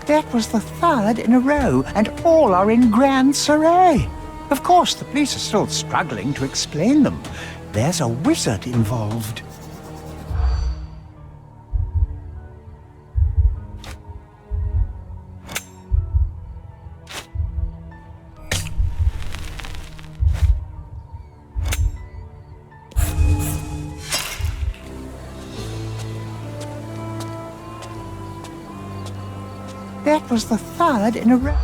That was the third in a row, and all are in grand array. Of course, the police are still struggling to explain them. There's a wizard involved. That was the third in a row.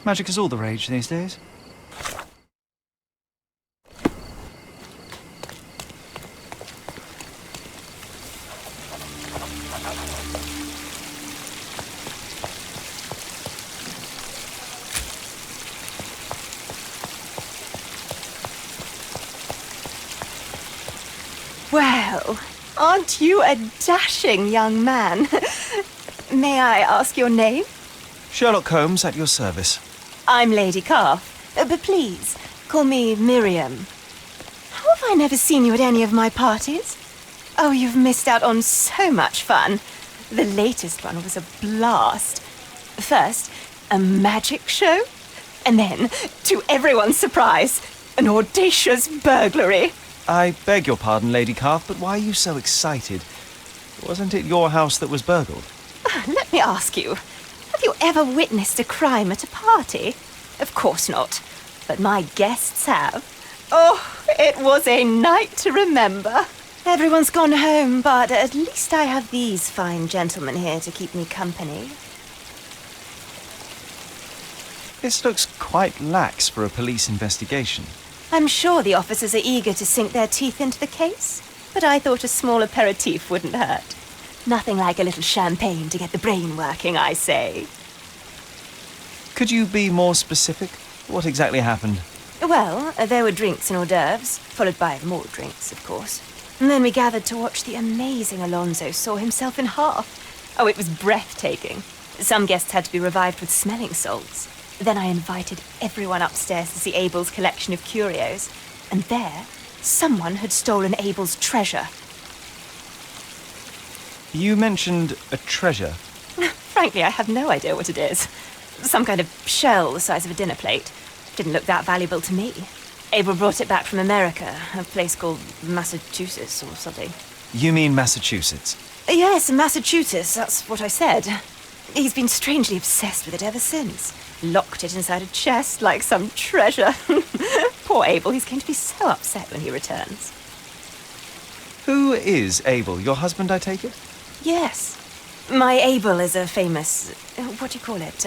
Magic is all the rage these days. Well, aren't you a dashing young man? May I ask your name? Sherlock Holmes, at your service. I'm Lady Calf, but please, call me Miriam. How have I never seen you at any of my parties? Oh, you've missed out on so much fun. The latest one was a blast. First, a magic show, and then, to everyone's surprise, an audacious burglary. I beg your pardon, Lady Calf, but why are you so excited? Wasn't it your house that was burgled? Let me ask you, have you ever witnessed a crime at a party? Of course not, but my guests have. Oh, it was a night to remember. Everyone's gone home, but at least I have these fine gentlemen here to keep me company. This looks quite lax for a police investigation. I'm sure the officers are eager to sink their teeth into the case, but I thought a small aperitif wouldn't hurt. Nothing like a little champagne to get the brain working, I say. Could you be more specific? What exactly happened? Well, there were drinks and hors d'oeuvres, followed by more drinks, of course. And then we gathered to watch the amazing Alonso saw himself in half. Oh, it was breathtaking. Some guests had to be revived with smelling salts. Then I invited everyone upstairs to see Abel's collection of curios. And there, someone had stolen Abel's treasure. You mentioned a treasure. Frankly, I have no idea what it is. Some kind of shell the size of a dinner plate. Didn't look that valuable to me. Abel brought it back from America, a place called Massachusetts or something. You mean Massachusetts? Yes, Massachusetts, that's what I said. He's been strangely obsessed with it ever since. Locked it inside a chest like some treasure. Poor Abel, he's going to be so upset when he returns. Who is Abel? Your husband, I take it? Yes. My Abel is a famous, what do you call it,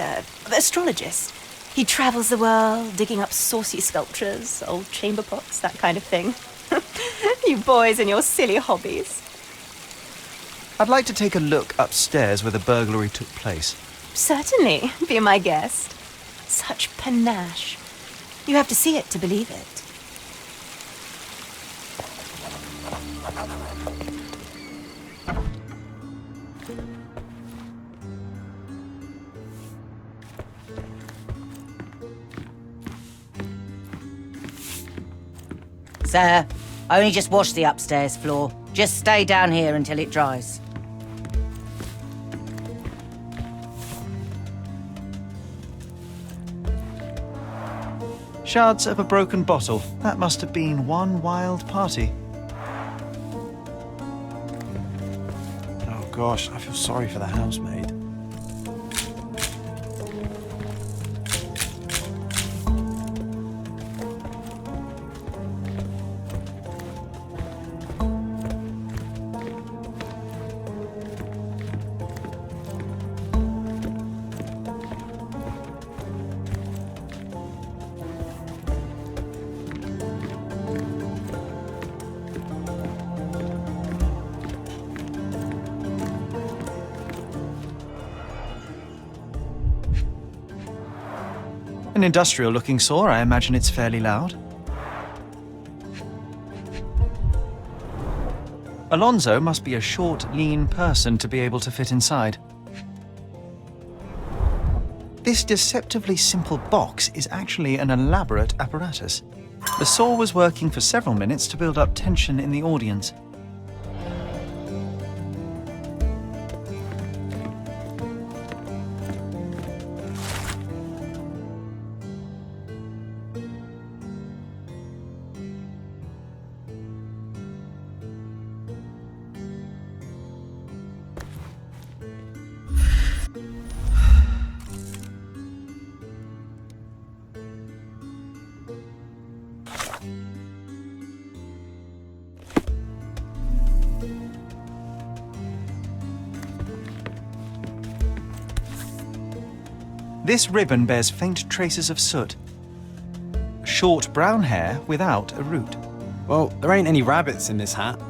astrologist. He travels the world, digging up saucy sculptures, old chamber pots, that kind of thing. You boys and your silly hobbies. I'd like to take a look upstairs where the burglary took place. Certainly, be my guest. Such panache. You have to see it to believe it. Sir, I only just washed the upstairs floor. Just stay down here until it dries. Shards of a broken bottle. That must have been one wild party. Oh gosh, I feel sorry for the housemaid. An industrial-looking saw. I imagine it's fairly loud. Alonso must be a short, lean person to be able to fit inside. This deceptively simple box is actually an elaborate apparatus. The saw was working for several minutes to build up tension in the audience. This ribbon bears faint traces of soot. Short brown hair without a root. Well, there ain't any rabbits in this hat.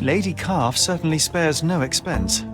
Lady Calf certainly spares no expense.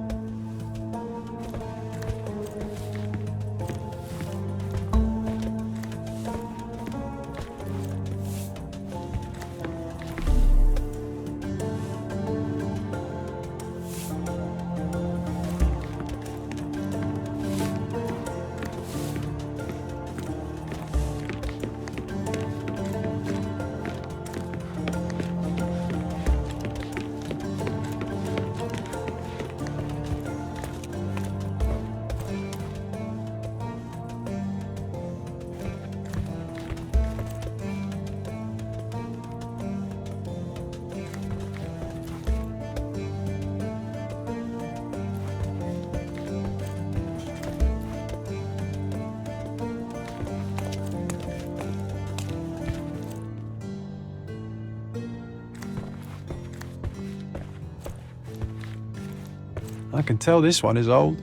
I can tell this one is old.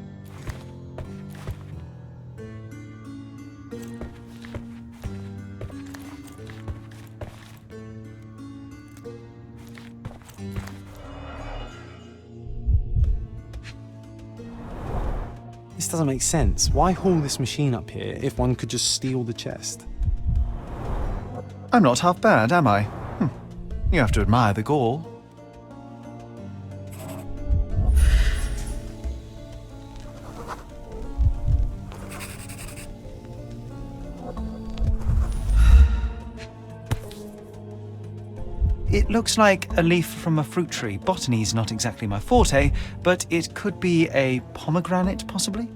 This doesn't make sense. Why haul this machine up here if one could just steal the chest? I'm not half bad, am I? You have to admire the gall. It looks like a leaf from a fruit tree. Botany's not exactly my forte, but it could be a pomegranate, possibly?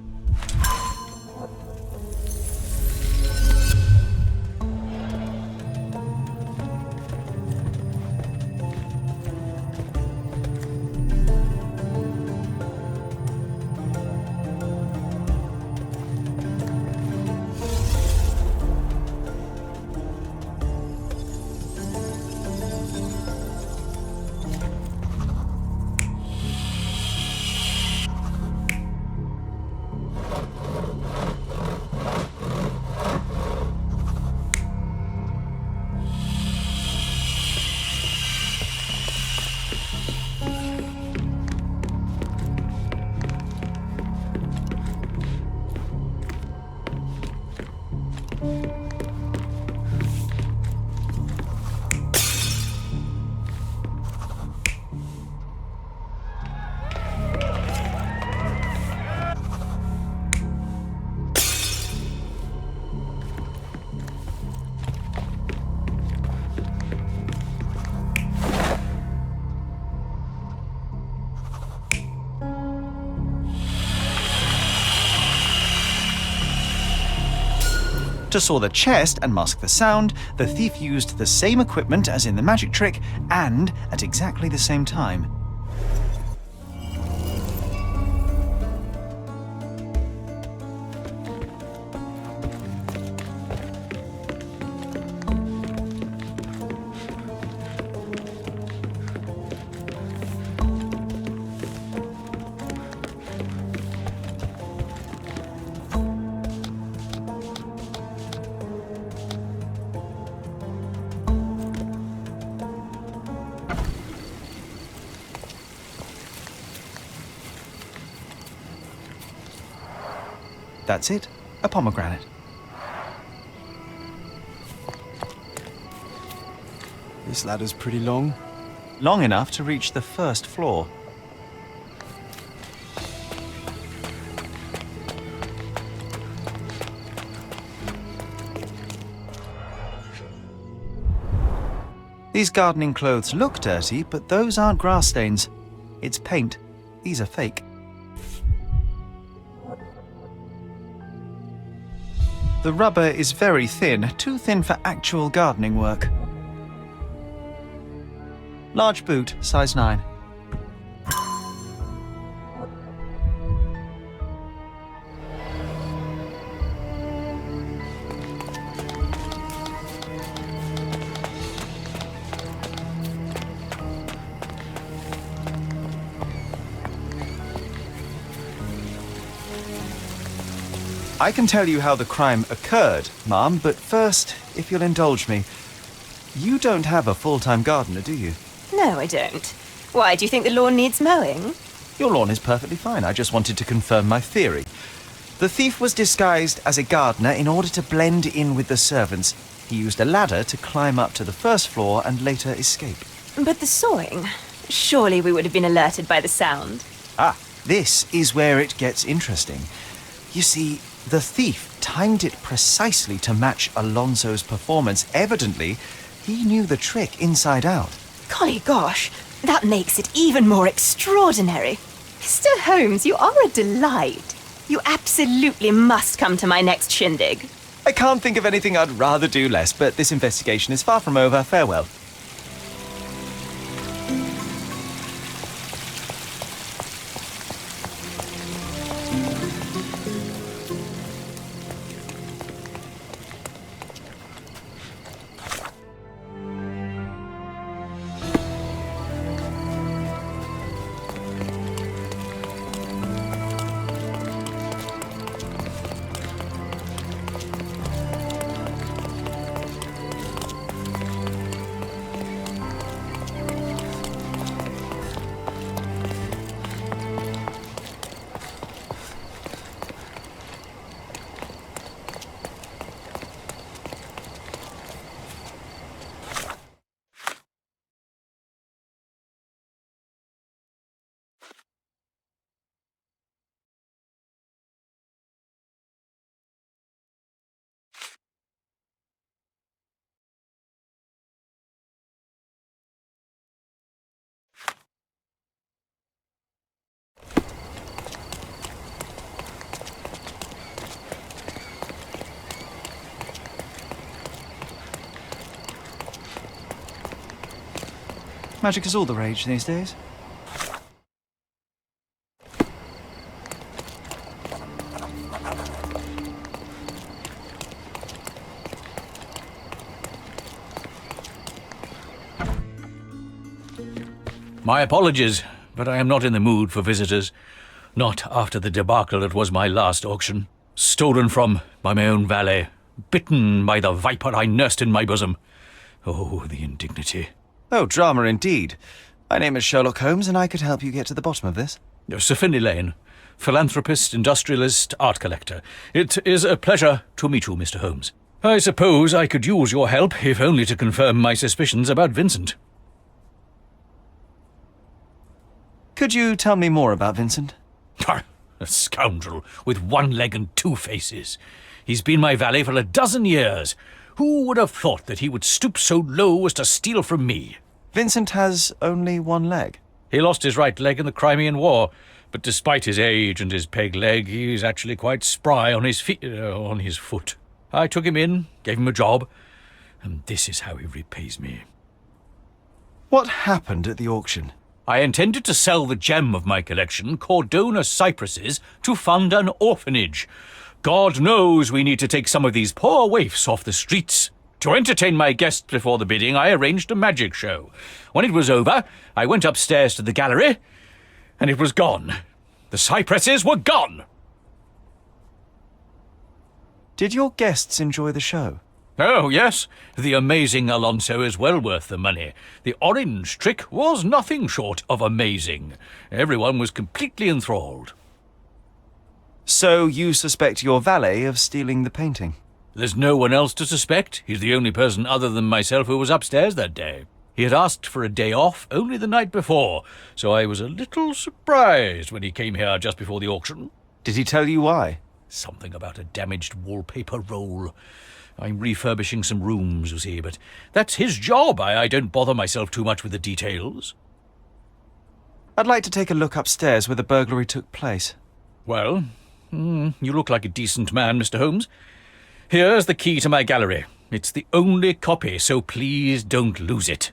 To saw the chest and mask the sound, the thief used the same equipment as in the magic trick, and at exactly the same time. That's it, a pomegranate. This ladder's pretty long. Long enough to reach the first floor. These gardening clothes look dirty, but those aren't grass stains. It's paint. These are fake. The rubber is very thin, too thin for actual gardening work. Large boot, size 9. I can tell you how the crime occurred, Ma'am, but first, if you'll indulge me, you don't have a full-time gardener, do you? No, I don't. Why, do you think the lawn needs mowing? Your lawn is perfectly fine. I just wanted to confirm my theory. The thief was disguised as a gardener in order to blend in with the servants. He used a ladder to climb up to the first floor and later escape. But the sawing? Surely we would have been alerted by the sound. Ah, this is where it gets interesting. You see, the thief timed it precisely to match Alonso's performance. Evidently, he knew the trick inside out. Golly gosh, that makes it even more extraordinary. Mr. Holmes, you are a delight. You absolutely must come to my next shindig. I can't think of anything I'd rather do less, but this investigation is far from over. Farewell. Magic is all the rage these days. My apologies, but I am not in the mood for visitors. Not after the debacle that was my last auction. Stolen from by my own valet. Bitten by the viper I nursed in my bosom. Oh, the indignity. Oh, drama indeed. My name is Sherlock Holmes, and I could help you get to the bottom of this. Sir Finlay Lane, philanthropist, industrialist, art collector. It is a pleasure to meet you, Mr. Holmes. I suppose I could use your help, if only to confirm my suspicions about Vincent. Could you tell me more about Vincent? A scoundrel with one leg and two faces. He's been my valet for a dozen years. Who would have thought that he would stoop so low as to steal from me? Vincent has only one leg. He lost his right leg in the Crimean War, but despite his age and his peg leg, he's actually quite spry on his foot. I took him in, gave him a job, and this is how he repays me. What happened at the auction? I intended to sell the gem of my collection, Cordona cypresses, to fund an orphanage. God knows we need to take some of these poor waifs off the streets. To entertain my guests before the bidding, I arranged a magic show. When it was over, I went upstairs to the gallery, and it was gone. The cypresses were gone! Did your guests enjoy the show? Oh, yes. The amazing Alonso is well worth the money. The orange trick was nothing short of amazing. Everyone was completely enthralled. So you suspect your valet of stealing the painting? There's no one else to suspect. He's the only person other than myself who was upstairs that day. He had asked for a day off only the night before, so I was a little surprised when he came here just before the auction. Did he tell you why? Something about a damaged wallpaper roll. I'm refurbishing some rooms, you see, but that's his job. I don't bother myself too much with the details. I'd like to take a look upstairs where the burglary took place. Well, you look like a decent man, Mr. Holmes. Here's the key to my gallery. It's the only copy, so please don't lose it.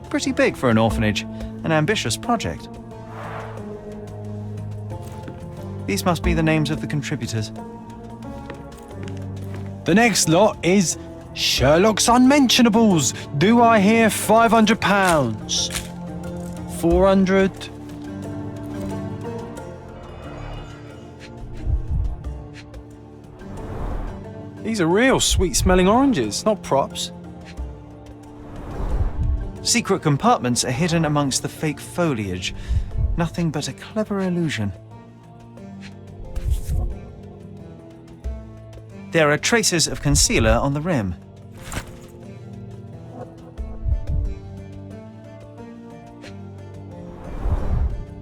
Pretty big for an orphanage. An ambitious project. These must be the names of the contributors. The next lot is Sherlock's Unmentionables. Do I hear £500? 400? These are real sweet-smelling oranges, not props. Secret compartments are hidden amongst the fake foliage. Nothing but a clever illusion. There are traces of concealer on the rim.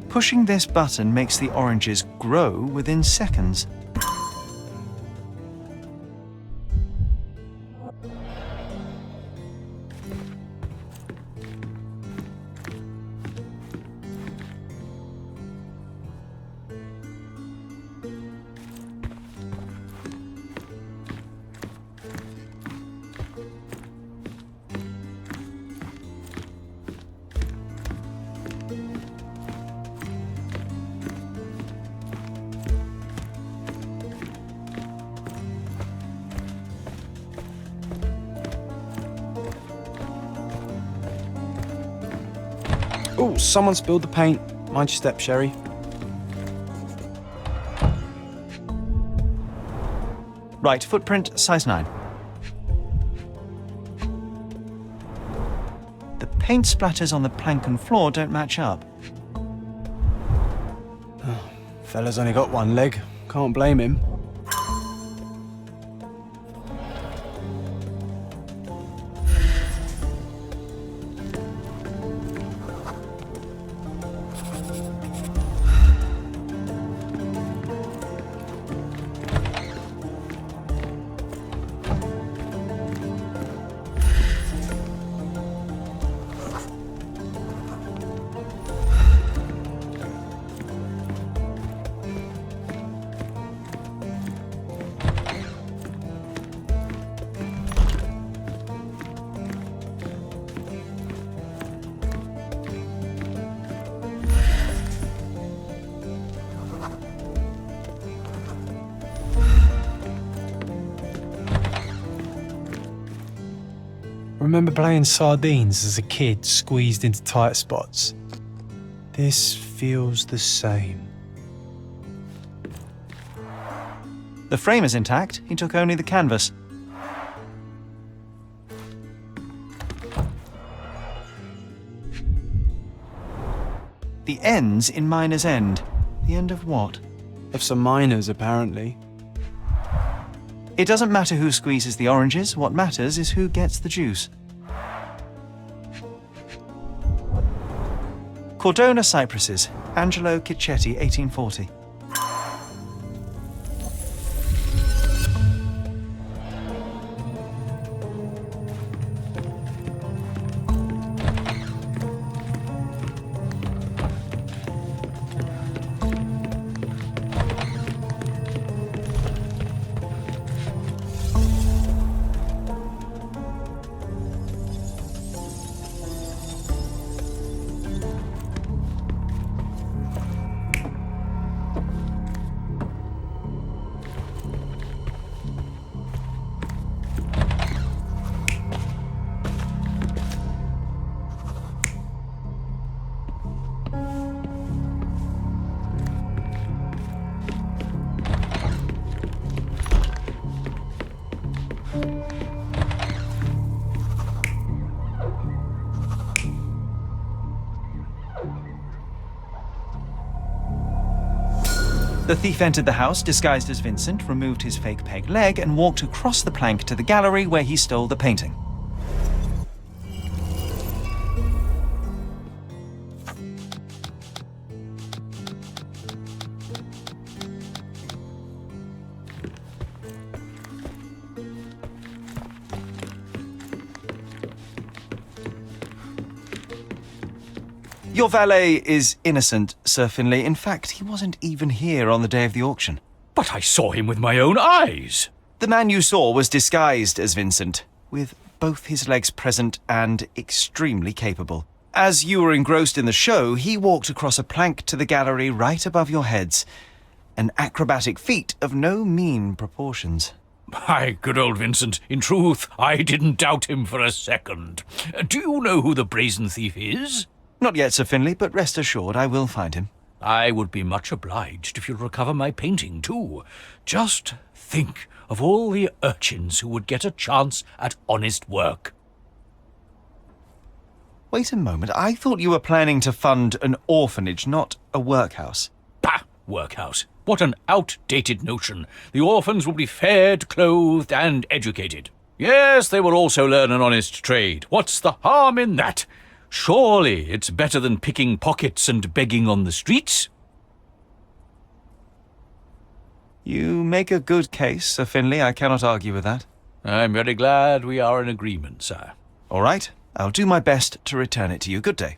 Pushing this button makes the oranges grow within seconds. Oh, someone spilled the paint. Mind your step, Sherry. Right, footprint, size 9. The paint splatters on the plank and floor don't match up. Fella's only got one leg. Can't blame him. Remember playing sardines as a kid, squeezed into tight spots? This feels the same. The frame is intact. He took only the canvas. The end's in Miner's End. The end of what? Of some miners, apparently. It doesn't matter who squeezes the oranges. What matters is who gets the juice. Cordona cypresses. Angelo Cicchetti, 1840. The thief entered the house disguised as Vincent, removed his fake peg leg, and walked across the plank to the gallery where he stole the painting. Your valet is innocent, Sir Finlay. In fact, he wasn't even here on the day of the auction. But I saw him with my own eyes. The man you saw was disguised as Vincent, with both his legs present and extremely capable. As you were engrossed in the show, he walked across a plank to the gallery right above your heads. An acrobatic feat of no mean proportions. My good old Vincent, in truth, I didn't doubt him for a second. Do you know who the brazen thief is? Not yet, Sir Finlay, but rest assured I will find him. I would be much obliged if you'd recover my painting, too. Just think of all the urchins who would get a chance at honest work. Wait a moment, I thought you were planning to fund an orphanage, not a workhouse. Bah! Workhouse. What an outdated notion. The orphans will be fed, clothed, and educated. Yes, they will also learn an honest trade. What's the harm in that? Surely it's better than picking pockets and begging on the streets. You make a good case, Sir Finlay. I cannot argue with that. I'm very glad we are in agreement, sir. All right, I'll do my best to return it to you. Good day.